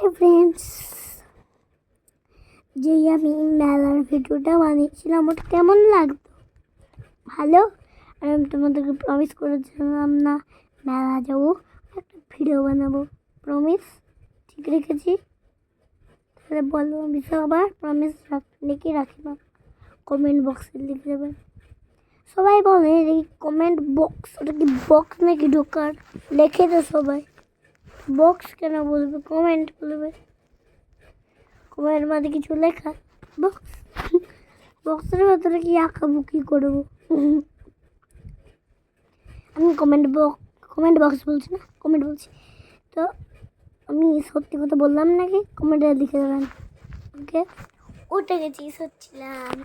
Hi friends, যেই আমি মেলার ভিডিওটা বানিয়েছিলাম ওটা কেমন লাগতো? ভালো। আর আমি তোমাদেরকে প্রমিস করেছিলাম না মেলা যাবো, একটা ভিডিও বানাবো। প্রমিস ঠিক রেখেছি। তাহলে বলো আমি সবার প্রমিস নাকি রাখি না? কমেন্ট বক্সে লিখে দেবেন। সবাই বলে এই কমেন্ট বক্স, ওটা কি বক্স নাকি ঢোকার? লেখে তো সবাই। বক্স কেন বলবে? কমেন্ট বলবে। কমেন্টের মধ্যে কিছু লেখা বক্স, বক্সের ভেতরে কি আঁকাবো, কি করবো? আমি কমেন্ট বক্স বলছি না, কমেন্ট বলছি। তো আমি সত্যি কথা বললাম নাকি কমেন্টে লিখে দেবেন। ওকে, উঠে গেছি, সচ্ছিলাম।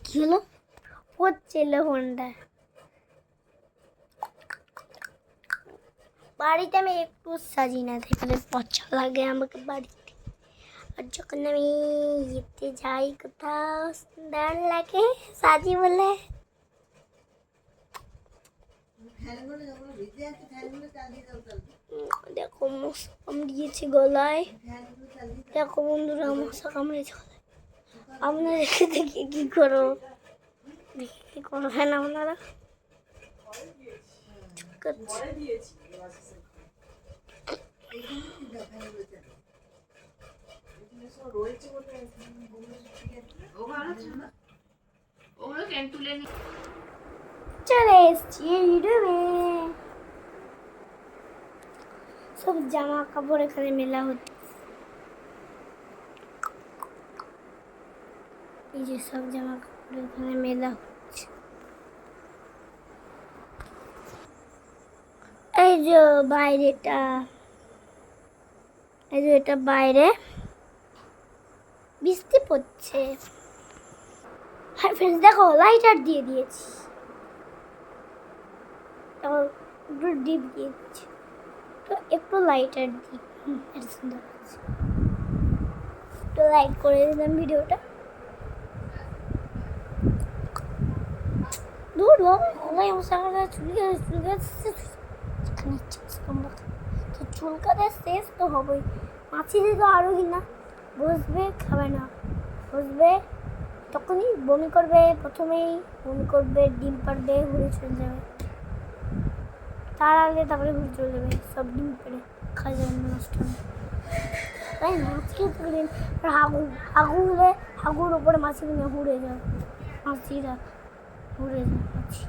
কি হলো? হচ্ছিল ফোনটা। বাড়িতে আমি একটু সাজি না থাকলে পচা লাগে আমাকে বাড়িতে। আর যখন আমি ইতে যাই কোথাও সুন্দর লাগে সাজি বলে। দেখো মশা কামড়িয়েছে গলায়। দেখো বন্ধুরা মশা কামড়িয়েছে গলায়। আপনারা দেখে দেখে কি করো? দেখে কি করবেন আপনারা? চলে এসছি ইউটিউবে। সব জামা কাপড় এখানে মেলা হচ্ছে। এই যে সব জামা কাপড় এখানে মেলা হচ্ছে। এই যে বাইরেটা, এই যে এটা বাইরে বৃষ্টি পড়ছে। হাই ফ্রেন্ডস, দেখো লাইটার দিয়ে দিয়েছি, একটু ডিপ দিয়ে দিচ্ছি। তো একটু লাইটার দিই, এটা সুন্দর আছে। একটু লাইট করে দিলাম ভিডিওটা। দূর গলায় মশাটা চুলকাতে তো চুলকাতে শেষ তো হবেই। মাছি তো আরো কিনা বসবে, খাবে না, বসবে তখনই বমি করবে। প্রথমেই বমি করবে, ডিম পাড়বে, ঘুরে চলে যাবে। তার আগে তারপরে ঘুরে চলে যাবে, সব ডিম পেড়ে খাওয়া যাবে না, নষ্ট হবে। তাই মাছি থাকলেন হাগু হলে হাগুর ওপরে মাছি কিনে ঘুরে যায়, মাছিরা ঘুরে যায়, মাছি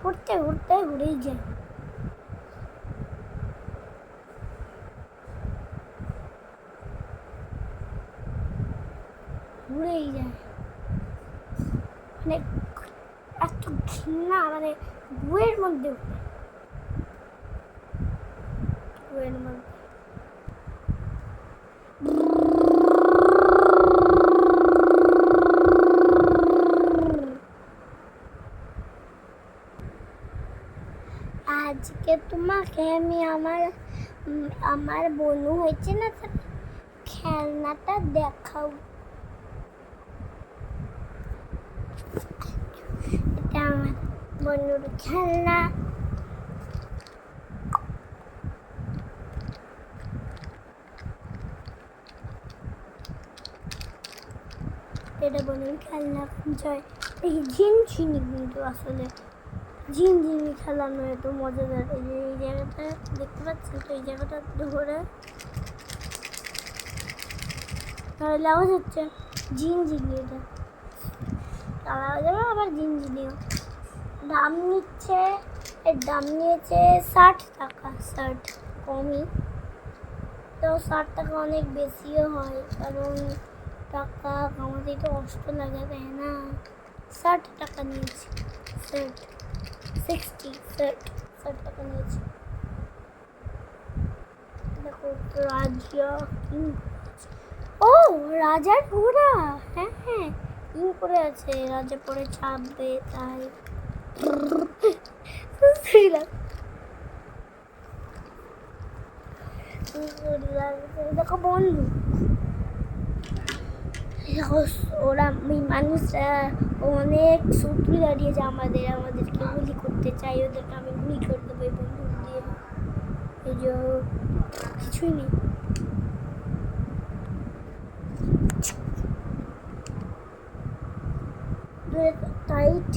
ঘুরতে ঘুরতে ঘুরেই যায়। ঘুরেই যায়, মানে এত ঘৃণা, মানে বইয়ের মধ্যে বইয়ের মধ্যে আজকে তোমাকে আমি আমার বনু হয়েছে না, তার খেলনাটা দেখাও। এটা আমার বনুর খেলনা। এটা বনুর খেলনা জয়। এই ঝিনঝিনি কিন্তু আসলে ঝিনঝিনি খেলা নয়, এত মজাদার। এই যে এই জায়গাটা দেখতে পাচ্ছেন তো, এই জায়গাটা ধরে তাহলে আওয়াজ হচ্ছে ঝিনঝিনি। এটা তারা যাবে আবার ঝিনঝিনিও। দাম নিচ্ছে, এর দাম নিয়েছে 60 টাকা। 60 কমই তো, 60 টাকা অনেক বেশিও হয়, কারণ টাকা কামাতেই তো কষ্ট লাগে, তাই না? 60 টাকা নিয়েছে, 60 টাকা নিয়েছে। দেখো রাজা, ও রাজার ঘোড়া, হ্যাঁ হ্যাঁ ইন করে আছে, রাজা পরে ছাপবে তাই। দেখো বন্ধু, ওরা মানুষরা অনেক শত্রু দাঁড়িয়েছে আমাদেরকে গুলি করতে চাই, ওদেরকে আমি গুলি করে দেবো বন্ধু দিয়ে। এই যে কিছুই নেই। ওয়েট।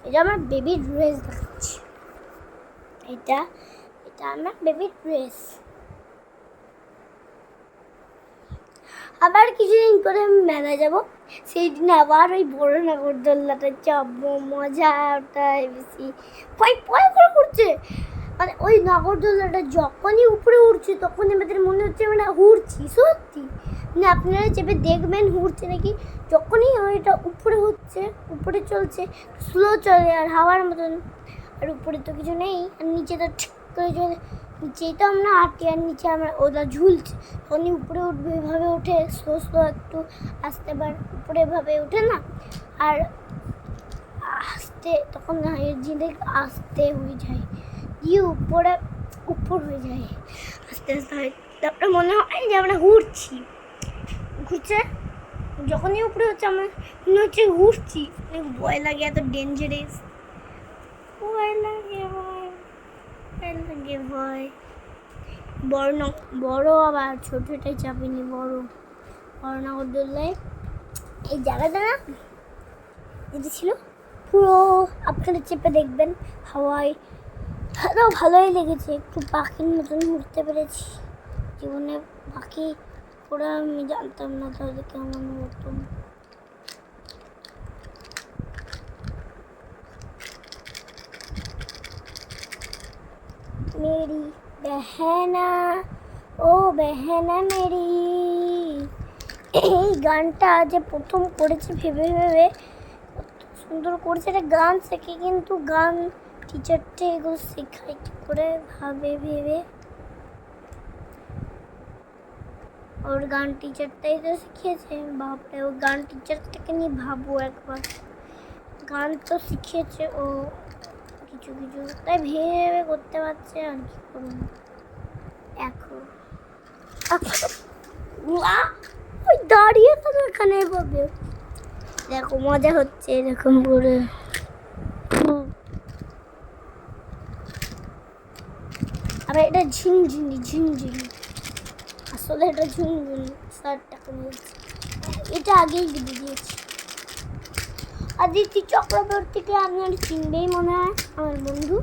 এটা আমার বেবি ড্রেস দেখাচ্ছি। এটা আমার বেবি ড্রেস। আবার কিছুদিন করে আমি মেলা যাবো, সেই দিন আবার ওই বড় নাগরদোল্লাটা চাপবো। মজা ওটাই বেশি পয় পয় করে উঠছে। মানে ওই নাগরদোল্লাটা যখনই উপরে উঠছে তখন আমাদের মনে হচ্ছে মানে উড়ছি সত্যি। মানে আপনারা চেপে দেখবেন উড়ছে নাকি। যখনই ওইটা উপরে হচ্ছে, উপরে চলছে, স্লো চলে আর হাওয়ার মতন। আর উপরে তো কিছু নেই, আর নিচে তো ঠিক করে চলে। নিচেই তো আমরা আটি, আর নিচে আমরা ওটা ঝুলছে। তখনই উপরে উঠবে, এভাবে ওঠে স্লো স্লো, একটু আসতে বার উপরে এভাবে ওঠে না। আর আস্তে তখন জিনিস আস্তে হয়ে যায়, দিয়ে উপর হয়ে যায় আস্তে আস্তে হয়। তারপরে মনে হয় যে আমরা ঘুরছি। যখনই উপরে হচ্ছে আমার মনে হচ্ছে ঘুরছি। ভয় লাগে, এত ডেঞ্জারাস ভয় লাগে, ভয়। বড় আবার ছোটটাই চাপিনি, বড় নাগরদোল্লায়। এই জায়গাটা না যেটা ছিল পুরো আপনারা চেপে দেখবেন, হাওয়ায় ভালোই লেগেছে। একটু পাখির মতন ঘুরতে পেরেছি। জীবনে পাখি ওরা আমি জানতাম না তাহলে কেমন মতন। মেরি বেহেনা ও বেহেনা মেরি। এই গানটা যে প্রথম করেছে ভেবে সুন্দর করেছে। একটা গান শেখে, কিন্তু গান টিচারটা এগুলো শেখায় কি করে ভেবে। ওর গান টিচারটাই তো শিখিয়েছে। বাপরে, ও গান টিচারটাকে নিয়ে ভাবো একবার। গান তো শিখিয়েছে ও কিছু তাই ভেবে করতে পারছে। আর কি করুন এখন, ওই দাঁড়িয়ে থাকো এখানে ভাবে। দেখো মজা হচ্ছে এরকম করে। আবার এটা ঝিনঝিনি, আসলে এটা ঝুনঝুনি। শার্টটাকে নিয়েছি, এটা আগেই দিয়ে দিয়েছি। আদিতি চক্রবর্তীকে আপনার চিনবেই মনে হয়, আমার বন্ধু।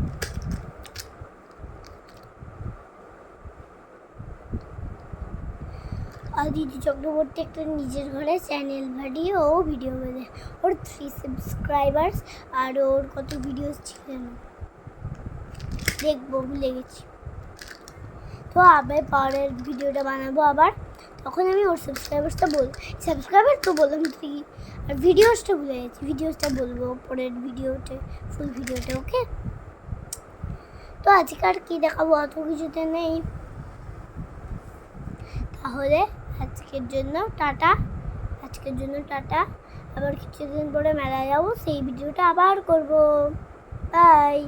আদিতি চক্রবর্তী একটা নিজের ঘরে চ্যানেল বানিয়ে ও ভিডিও বানায়। ওর 3 সাবস্ক্রাইবার্স, আর ওর কত ভিডিওস ছিলেন দেখবো, ভুলে গেছি। তো আবার পরের ভিডিওটা বানাবো আবার, তখন আমি ওর সাবস্ক্রাইবার তো বললাম তুই, আর ভিডিওসটা ভুলে গেছি। ভিডিওসটা বলবো পরের ভিডিওতে, ফুল ভিডিওতে। ওকে, তো আজকাল কি দেখাবো অত কিছুতে নেই। তাহলে আজকের জন্য টাটা। আবার কিছুদিন পরে মেলা যাবো, সেই ভিডিওটা আবার করবো। বাই।